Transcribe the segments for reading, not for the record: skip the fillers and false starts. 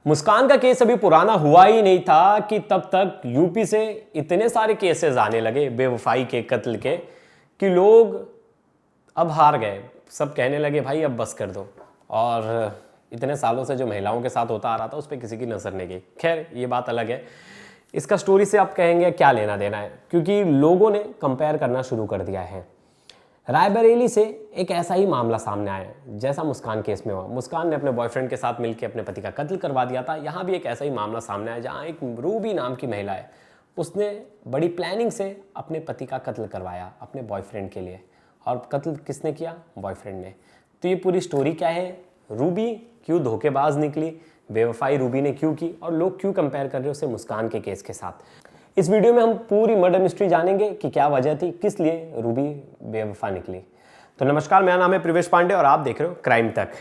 मुस्कान का केस अभी पुराना हुआ ही नहीं था कि तब तक यूपी से इतने सारे केसेस आने लगे बेवफाई के, कत्ल के, कि लोग अब हार गए। सब कहने लगे भाई अब बस कर दो। और इतने सालों से जो महिलाओं के साथ होता आ रहा था उस पर किसी की नजर नहीं गई। खैर ये बात अलग है। इसका स्टोरी से आप कहेंगे क्या लेना देना है, क्योंकि लोगों ने कंपेयर करना शुरू कर दिया है। रायबरेली से एक ऐसा ही मामला सामने आया जैसा मुस्कान केस में हुआ। मुस्कान ने अपने बॉयफ्रेंड के साथ मिलकर अपने पति का कत्ल करवा दिया था। यहाँ भी एक ऐसा ही मामला सामने आया जहाँ एक रूबी नाम की महिला है, उसने बड़ी प्लानिंग से अपने पति का कत्ल करवाया अपने बॉयफ्रेंड के लिए। और कत्ल किसने किया? बॉयफ्रेंड ने। तो ये पूरी स्टोरी क्या है? रूबी क्यों धोखेबाज निकली, बेवफाई रूबी ने क्यों की, और लोग क्यों कंपेयर कर रहे हैं उसे मुस्कान के केस के साथ। इस वीडियो में हम पूरी मर्डर मिस्ट्री जानेंगे कि क्या वजह थी, किस लिए रूबी बेवफा निकली। तो नमस्कार, मेरा नाम है प्रवेश पांडे और आप देख रहे हो क्राइम तक।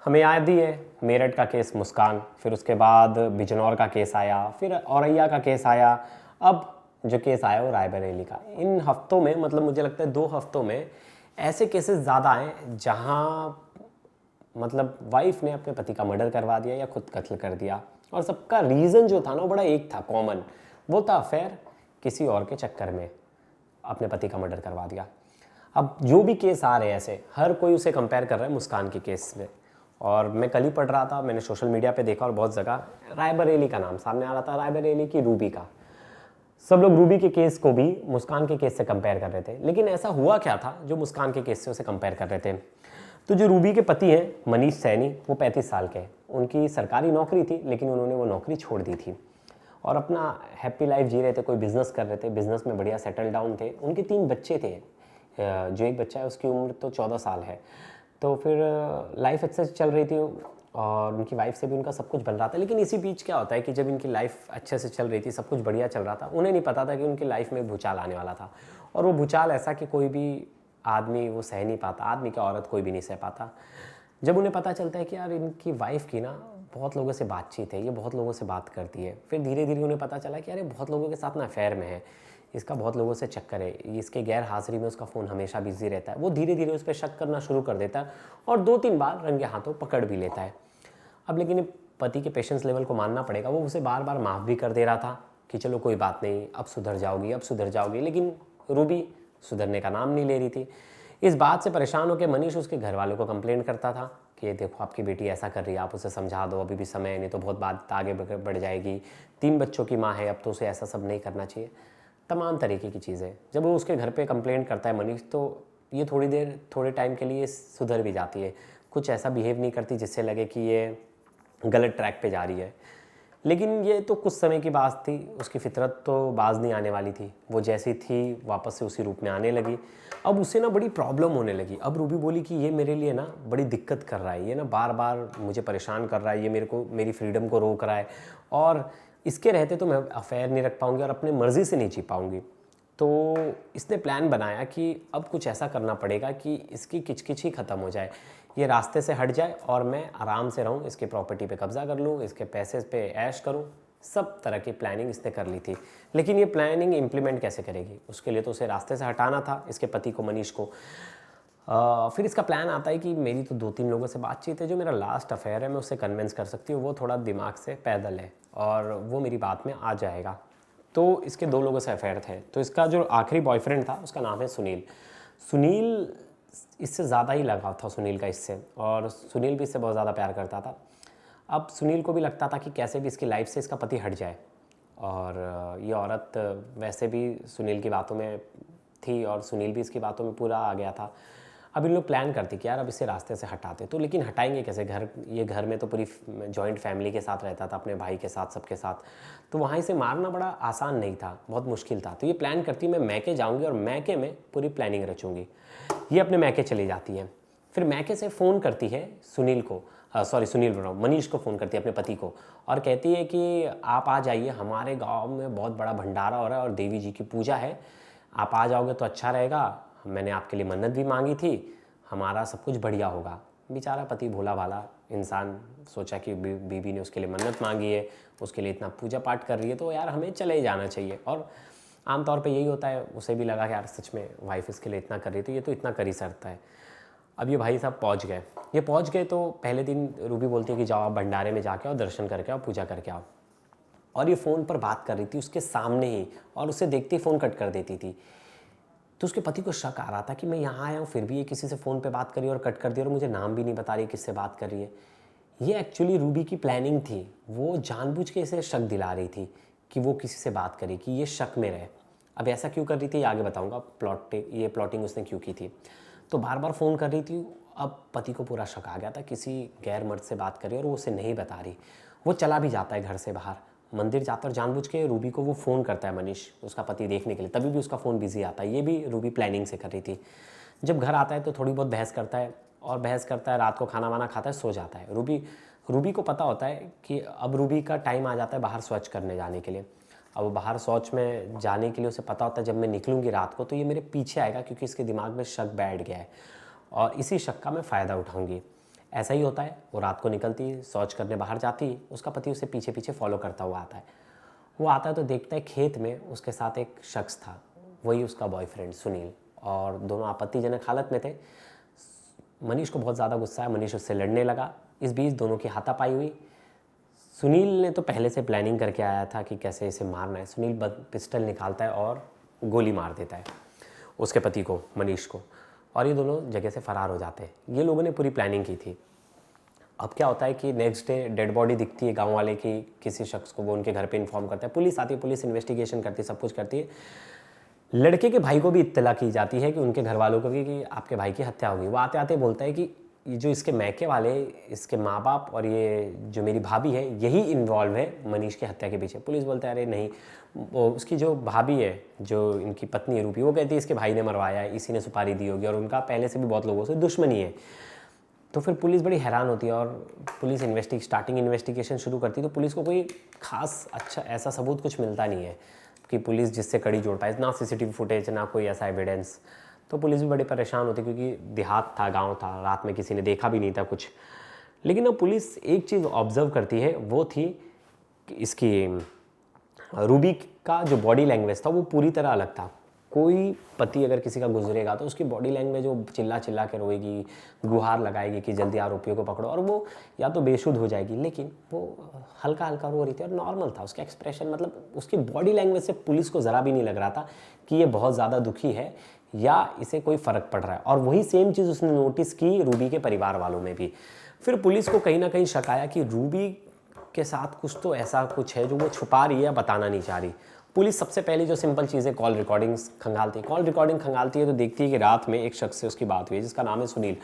हमें याद ही है मेरठ का केस मुस्कान, फिर उसके बाद बिजनौर का केस आया, फिर औरैया का केस आया, अब जो केस आया वो रायबरेली का। इन हफ्तों में, मतलब मुझे लगता है 2 हफ्तों में ऐसे केसेस ज़्यादा आए जहाँ मतलब वाइफ ने अपने पति का मर्डर करवा दिया या खुद कत्ल कर दिया। और सबका रीज़न जो था ना, बड़ा एक था कॉमन, वो था अफेयर। किसी और के चक्कर में अपने पति का मर्डर करवा दिया। अब जो भी केस आ रहे हैं ऐसे, हर कोई उसे कंपेयर कर रहा है मुस्कान के केस में। और मैं कल ही पढ़ रहा था, मैंने सोशल मीडिया पे देखा और बहुत जगह रायबरेली का नाम सामने आ रहा था, रायबरेली की रूबी का। सब लोग रूबी के केस को भी मुस्कान के केस से कंपेयर कर रहे थे। लेकिन ऐसा हुआ क्या था जो मुस्कान के केस से उसे कंपेयर कर रहे थे? तो जो रूबी के पति हैं मनीष सैनी, वो 35 साल के हैं। उनकी सरकारी नौकरी थी लेकिन उन्होंने वो नौकरी छोड़ दी थी और अपना हैप्पी लाइफ जी रहे थे। कोई बिजनेस कर रहे थे, बिजनेस में बढ़िया सेटल डाउन थे। उनके 3 बच्चे थे। जो एक बच्चा है उसकी उम्र तो 14 साल है। तो फिर लाइफ अच्छे से चल रही थी और उनकी वाइफ से भी उनका सब कुछ बन रहा था। लेकिन इसी बीच क्या होता है कि जब इनकी लाइफ अच्छे से चल रही थी, सब कुछ बढ़िया चल रहा था, उन्हें नहीं पता था कि उनकी लाइफ में भूचाल आने वाला था। और वो भूचाल ऐसा कि कोई भी आदमी वो सह नहीं पाता, आदमी क्या औरत कोई भी नहीं सह पाता। जब उन्हें पता चलता है कि यार इनकी वाइफ की ना बहुत लोगों से बातचीत है, ये बहुत लोगों से बात करती है। फिर धीरे धीरे उन्हें पता चला कि यार ये बहुत लोगों के साथ ना अफेयर में है, इसका बहुत लोगों से चक्कर है, इसके गैर हाजिरी में उसका फ़ोन हमेशा बिजी रहता है। वो धीरे धीरे उस पर शक करना शुरू कर देता है और 2-3 बार रंगे हाथों पकड़ भी लेता है। अब लेकिन पति के पेशेंस लेवल को मानना पड़ेगा, वो उसे बार बार माफ़ भी कर दे रहा था कि चलो कोई बात नहीं, अब सुधर जाओगी, अब सुधर जाओगी। लेकिन रूबी सुधरने का नाम नहीं ले रही थी। इस बात से परेशान होकर मनीष उसके घर वालों को कंप्लेंट करता था कि देखो आपकी बेटी ऐसा कर रही है, आप उसे समझा दो, अभी भी समय है, नहीं तो बहुत बात आगे बढ़ जाएगी। 3 बच्चों की माँ है, अब तो उसे ऐसा सब नहीं करना चाहिए। तमाम तरीके की चीज़ें जब वो उसके घर पे कंप्लेंट करता है मनीष, तो ये थोड़े टाइम के लिए सुधर भी जाती है। कुछ ऐसा बिहेव नहीं करती जिससे लगे कि ये गलत ट्रैक पे जा रही है। लेकिन ये तो कुछ समय की बात थी, उसकी फितरत तो बाज नहीं आने वाली थी। वो जैसी थी वापस से उसी रूप में आने लगी। अब उसे ना बड़ी प्रॉब्लम होने लगी। अब रूबी बोली कि ये मेरे लिए ना बड़ी दिक्कत कर रहा है, ये ना बार बार मुझे परेशान कर रहा है, ये मेरी फ्रीडम को रोक रहा है और इसके रहते तो मैं अफेयर नहीं रख पाऊँगी और अपनी मर्ज़ी से नहीं जी पाऊँगी। तो इसने प्लान बनाया कि अब कुछ ऐसा करना पड़ेगा कि इसकी किचकिच ही ख़त्म हो जाए, ये रास्ते से हट जाए और मैं आराम से रहूं, इसके प्रॉपर्टी पे कब्जा कर लूं, इसके पैसे पे ऐश करूं। सब तरह की प्लानिंग इसने कर ली थी। लेकिन ये प्लानिंग इम्प्लीमेंट कैसे करेगी? उसके लिए तो उसे रास्ते से हटाना था, इसके पति को, मनीष को। फिर इसका प्लान आता है कि मेरी तो 2-3 लोगों से बातचीत है, जो मेरा लास्ट अफेयर है मैं उससे कन्विंस कर सकती हूँ, वो थोड़ा दिमाग से पैदल है और वो मेरी बात में आ जाएगा। तो इसके 2 लोगों से अफेयर थे। तो इसका जो आखिरी बॉयफ्रेंड था उसका नाम है सुनील। सुनील इससे ज़्यादा ही लगाव था सुनील का इससे, और सुनील भी इससे बहुत ज़्यादा प्यार करता था। अब सुनील को भी लगता था कि कैसे भी इसकी लाइफ से इसका पति हट जाए। और ये औरत वैसे भी सुनील की बातों में थी और सुनील भी इसकी बातों में पूरा आ गया था। अब इन लोग प्लान करते कि यार अब इसे रास्ते से हटाते, तो लेकिन हटाएंगे कैसे? ये घर में तो पूरी जॉइंट फैमिली के साथ रहता था, अपने भाई के साथ, सबके साथ। तो वहाँ इसे मारना बड़ा आसान नहीं था, बहुत मुश्किल था। तो ये प्लान करती मैं मैके जाऊँगी और मैके में पूरी प्लानिंग रचूँगी। ये अपने मैके चली जाती है। फिर मैके से फ़ोन करती है सुनील को, सुनील बोल रहा हूँ, मनीष को फ़ोन करती है अपने पति को, और कहती है कि आप आ जाइए, हमारे गांव में बहुत बड़ा भंडारा हो रहा है और देवी जी की पूजा है, आप आ जाओगे तो अच्छा रहेगा, मैंने आपके लिए मन्नत भी मांगी थी, हमारा सब कुछ बढ़िया होगा। बेचारा पति भोला भाला इंसान, सोचा कि बीबी ने उसके लिए मन्नत मांगी है, उसके लिए इतना पूजा पाठ कर रही है, तो यार हमें चले ही जाना चाहिए। और आमतौर पे यही होता है, उसे भी लगा कि यार सच में वाइफ इसके लिए इतना कर रही है तो ये तो इतना कर ही सकता है। अब ये भाई साहब पहुँच गए तो पहले दिन रूबी बोलती है कि जाओ आप भंडारे में जाके आओ, दर्शन करके आओ, पूजा करके आओ। और ये फ़ोन पर बात कर रही थी उसके सामने ही, और उसे देखते ही फ़ोन कट कर देती थी। तो उसके पति को शक आ रहा था कि मैं यहाँ आया हूँ फिर भी ये किसी से फ़ोन पे बात कर रही है और कट कर दिया, और मुझे नाम भी नहीं बता रही किससे बात कर रही है। ये एक्चुअली रूबी की प्लानिंग थी, वो जानबूझ के इसे शक दिला रही थी कि वो किसी से बात करे, कि ये शक में रहे। अब ऐसा क्यों कर रही थी आगे बताऊँगा, ये प्लॉटिंग उसने क्यों की थी। तो बार बार फ़ोन कर रही थी। अब पति को पूरा शक आ गया था, किसी गैर मर्द से बात कर रही है और वो उसे नहीं बता रही। वो चला भी जाता है घर से बाहर, मंदिर जाता है, जानबूझ के रूबी को वो फ़ोन करता है मनीष, उसका पति, देखने के लिए। तभी भी उसका फ़ोन बिजी आता है। ये भी रूबी प्लानिंग से कर रही थी। जब घर आता है तो थोड़ी बहुत बहस करता है, और बहस करता है, रात को खाना वाना खाता है, सो जाता है। रूबी को पता होता है कि अब रूबी का टाइम आ जाता है बाहर शौच करने जाने के लिए। अब बाहर शौच में जाने के लिए उसे पता होता है जब मैं निकलूँगी रात को तो ये मेरे पीछे आएगा, क्योंकि इसके दिमाग में शक बैठ गया है और इसी शक का मैं फ़ायदा उठाऊँगी। ऐसा ही होता है। वो रात को निकलती, शौच करने बाहर जाती, उसका पति उसे पीछे पीछे फॉलो करता हुआ आता है। वो आता है तो देखता है खेत में उसके साथ एक शख्स था, वही उसका बॉयफ्रेंड सुनील, और दोनों आपत्तिजनक हालत में थे। मनीष को बहुत ज़्यादा गुस्सा है, मनीष उससे लड़ने लगा। इस बीच दोनों की हाथापाई हुई। सुनील ने तो पहले से प्लानिंग करके आया था कि कैसे इसे मारना है। सुनील पिस्टल निकालता है और गोली मार देता है उसके पति को, मनीष को, और ये दोनों जगह से फरार हो जाते हैं। ये लोगों ने पूरी प्लानिंग की थी। अब क्या होता है कि नेक्स्ट डे डेड बॉडी दिखती है गांव वाले की किसी शख्स को, वो उनके घर पे इन्फॉर्म करता है। पुलिस आती है, पुलिस इन्वेस्टिगेशन करती है, सब कुछ करती है। लड़के के भाई को भी इत्तला की जाती है कि उनके घर वालों को भी कि आपके भाई की हत्या होगी। वो आते आते बोलता है कि ये जो इसके मैके वाले, इसके माँ बाप और ये जो मेरी भाभी है, यही इन्वॉल्व है मनीष की हत्या के पीछे। पुलिस बोलता है अरे नहीं, वो उसकी जो भाभी है, जो इनकी पत्नी है रूपी, वो कहती है इसके भाई ने मरवाया है, इसी ने सुपारी दी होगी, और उनका पहले से भी बहुत लोगों से दुश्मनी है। तो फिर पुलिस बड़ी हैरान होती है और पुलिस स्टार्टिंग इन्वेस्टिगेशन शुरू करती है। तो पुलिस को कोई खास अच्छा ऐसा सबूत कुछ मिलता नहीं है कि पुलिस जिससे कड़ी जोड़ पाए, ना सीसीटीवी फुटेज, ना कोई ऐसा एविडेंस। तो पुलिस भी बड़ी परेशान होती, क्योंकि देहात था, गांव था, रात में किसी ने देखा भी नहीं था कुछ। लेकिन अब पुलिस एक चीज़ ऑब्जर्व करती है, वो थी कि इसकी रूबी का जो बॉडी लैंग्वेज था वो पूरी तरह अलग था। कोई पति अगर किसी का गुजरेगा तो उसकी बॉडी लैंग्वेज, वो चिल्ला चिल्ला के रोएगी, गुहार लगाएगी कि जल्दी आरोपियों को पकड़ो, और वो या तो बेशुद्ध हो जाएगी, लेकिन वो हल्का हल्का रो रही थी और नॉर्मल था उसका एक्सप्रेशन। मतलब उसकी बॉडी लैंग्वेज से पुलिस को ज़रा भी नहीं लग रहा था कि ये बहुत ज़्यादा दुखी है या इसे कोई फ़र्क पड़ रहा है। और वही सेम चीज़ उसने नोटिस की रूबी के परिवार वालों में भी। फिर पुलिस को कहीं ना कहीं शक आया कि रूबी के साथ कुछ तो ऐसा कुछ है जो वो छुपा रही है या बताना नहीं चाह रही। पुलिस सबसे पहले जो सिंपल चीज़ कॉल रिकॉर्डिंग्स खंगालती है। कॉल रिकॉर्डिंग खंगालती है तो देखती है कि रात में एक शख्स से उसकी बात हुई है जिसका नाम है सुनील।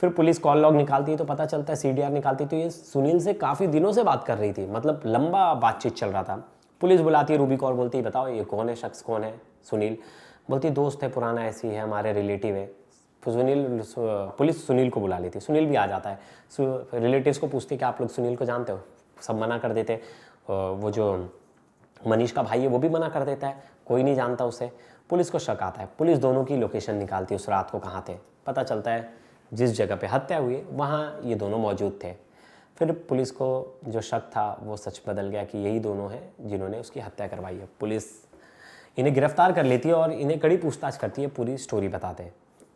फिर पुलिस कॉल लॉग निकालती है तो पता चलता है, सीडीआर निकालती है तो ये सुनील से काफ़ी दिनों से बात कर रही थी, मतलब लंबा बातचीत चल रहा था। पुलिस बुलाती है रूबी को और बोलती है बताओ ये कौन है शख्स, कौन है सुनील। बोलती दोस्त है पुराना, ऐसी है, हमारे रिलेटिव है। पुलिस सुनील को बुला लेती है, सुनील भी आ जाता है। रिलेटिव्स को पूछती है कि आप लोग सुनील को जानते हो, सब मना कर देते। वो जो मनीष का भाई है वो भी मना कर देता है, कोई नहीं जानता उसे। पुलिस को शक आता है, पुलिस दोनों की लोकेशन निकालती है उस रात को कहाँ थे। पता चलता है जिस जगह पे हत्या हुई है वहाँ ये दोनों मौजूद थे। फिर पुलिस को जो शक था वो सच बदल गया कि यही दोनों हैं जिन्होंने उसकी हत्या करवाई है। पुलिस इन्हें गिरफ्तार कर लेती है और इन्हें कड़ी पूछताछ करती है, पूरी स्टोरी बताते हैं।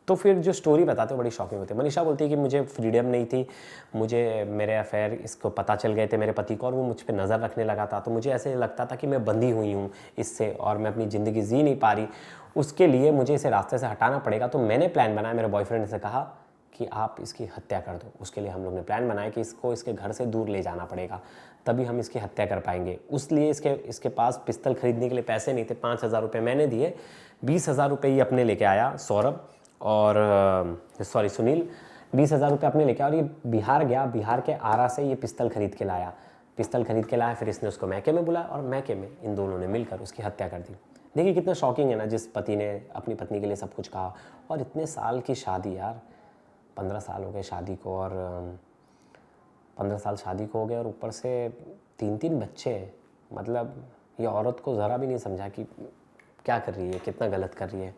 तो फिर जो स्टोरी बताते हैं बड़ी शॉकिंग होती है। मनीषा बोलती है कि मुझे फ्रीडम नहीं थी, मुझे मेरे अफेयर इसको पता चल गए थे मेरे पति को, और वो मुझ पर नज़र रखने लगा था, तो मुझे ऐसे लगता था कि मैं बंधी हुई हूँ इससे और मैं अपनी ज़िंदगी जी नहीं पा रही, उसके लिए मुझे इसे रास्ते से हटाना पड़ेगा। तो मैंने प्लान बनाया, मेरे बॉयफ्रेंड से कहा कि आप इसकी हत्या कर दो। उसके लिए हम लोग ने प्लान बनाया कि इसको इसके घर से दूर ले जाना पड़ेगा, तभी हम इसकी हत्या कर पाएंगे। उसलिए इसके पास पिस्तल खरीदने के लिए पैसे नहीं थे। 5,000 रुपये मैंने दिए, 20,000 रुपये ये अपने लेके आया सौरभ, और सुनील 20,000 रुपये अपने लेके आया और ये बिहार गया। बिहार के आरा से ये पिस्तल खरीद के लाया। फिर इसने उसको मैके में बुलाया और मैके में इन दोनों ने मिलकर उसकी हत्या कर दी। देखिए कितना शॉकिंग है ना, जिस पति ने अपनी पत्नी के लिए सब कुछ कहा, और इतने साल की शादी यार, 15 साल हो गए शादी को, और 15 साल शादी को हो गए और ऊपर से 3-3 बच्चे। मतलब ये औरत को ज़रा भी नहीं समझा कि क्या कर रही है, कितना गलत कर रही है,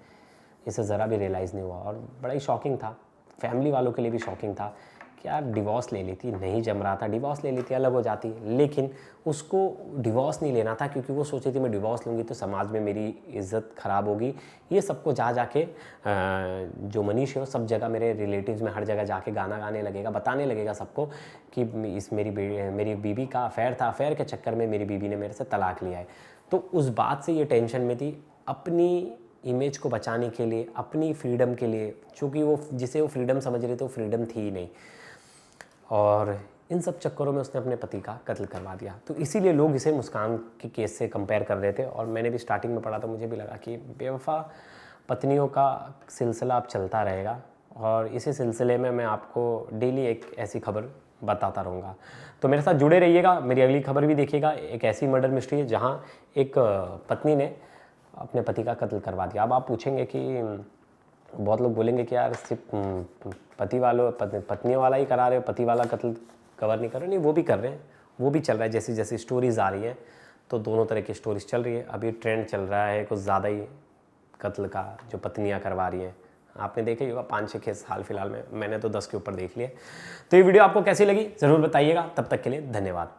इसे ज़रा भी रियलाइज़ नहीं हुआ। और बड़ा ही शॉकिंग था, फैमिली वालों के लिए भी शॉकिंग था कि यार डिवोर्स ले लेती, नहीं जम रहा था, डिवोर्स ले लेती, अलग हो जाती, लेकिन उसको डिवोर्स नहीं लेना था क्योंकि वो सोची थी मैं डिवोर्स लूँगी तो समाज में मेरी इज्जत ख़राब होगी। ये सबको जा जाके जो मनीष है वो सब जगह मेरे रिलेटिव्स में हर जगह जाके गाना गाने लगेगा, बताने लगेगा सबको कि इस मेरी बीवी का अफेयर था, अफेयर के चक्कर में मेरी बीवी ने मेरे से तलाक लिया है। तो उस बात से ये टेंशन में थी, अपनी इमेज को बचाने के लिए, अपनी फ्रीडम के लिए, चूँकि वो जिसे वो फ्रीडम समझ रही थी वो फ्रीडम थी ही नहीं, और इन सब चक्करों में उसने अपने पति का कत्ल करवा दिया। तो इसीलिए लोग इसे मुस्कान के केस से कंपेयर कर रहे थे, और मैंने भी स्टार्टिंग में पढ़ा तो मुझे भी लगा कि बेवफा पत्नियों का सिलसिला अब चलता रहेगा, और इसी सिलसिले में मैं आपको डेली एक ऐसी खबर बताता रहूँगा। तो मेरे साथ जुड़े रहिएगा, मेरी अगली खबर भी देखिएगा। एक ऐसी मर्डर मिस्ट्री है जहाँ एक पत्नी ने अपने पति का कत्ल करवा दिया। अब आप पूछेंगे कि बहुत लोग बोलेंगे कि यार सिर्फ पत्नियों वाला ही करा रहे हो, पति वाला कत्ल कवर नहीं कर रहे। नहीं, वो भी कर रहे हैं, वो भी चल रहा है। जैसी जैसी स्टोरीज आ रही हैं तो दोनों तरह की स्टोरीज चल रही है। अभी ट्रेंड चल रहा है कुछ ज़्यादा ही कत्ल का, जो पत्नियां करवा रही हैं। आपने देखे होगा 5-6 केस हाल फिलहाल में, मैंने तो 10 के ऊपर देख लिए। तो ये वीडियो आपको कैसी लगी ज़रूर बताइएगा। तब तक के लिए धन्यवाद।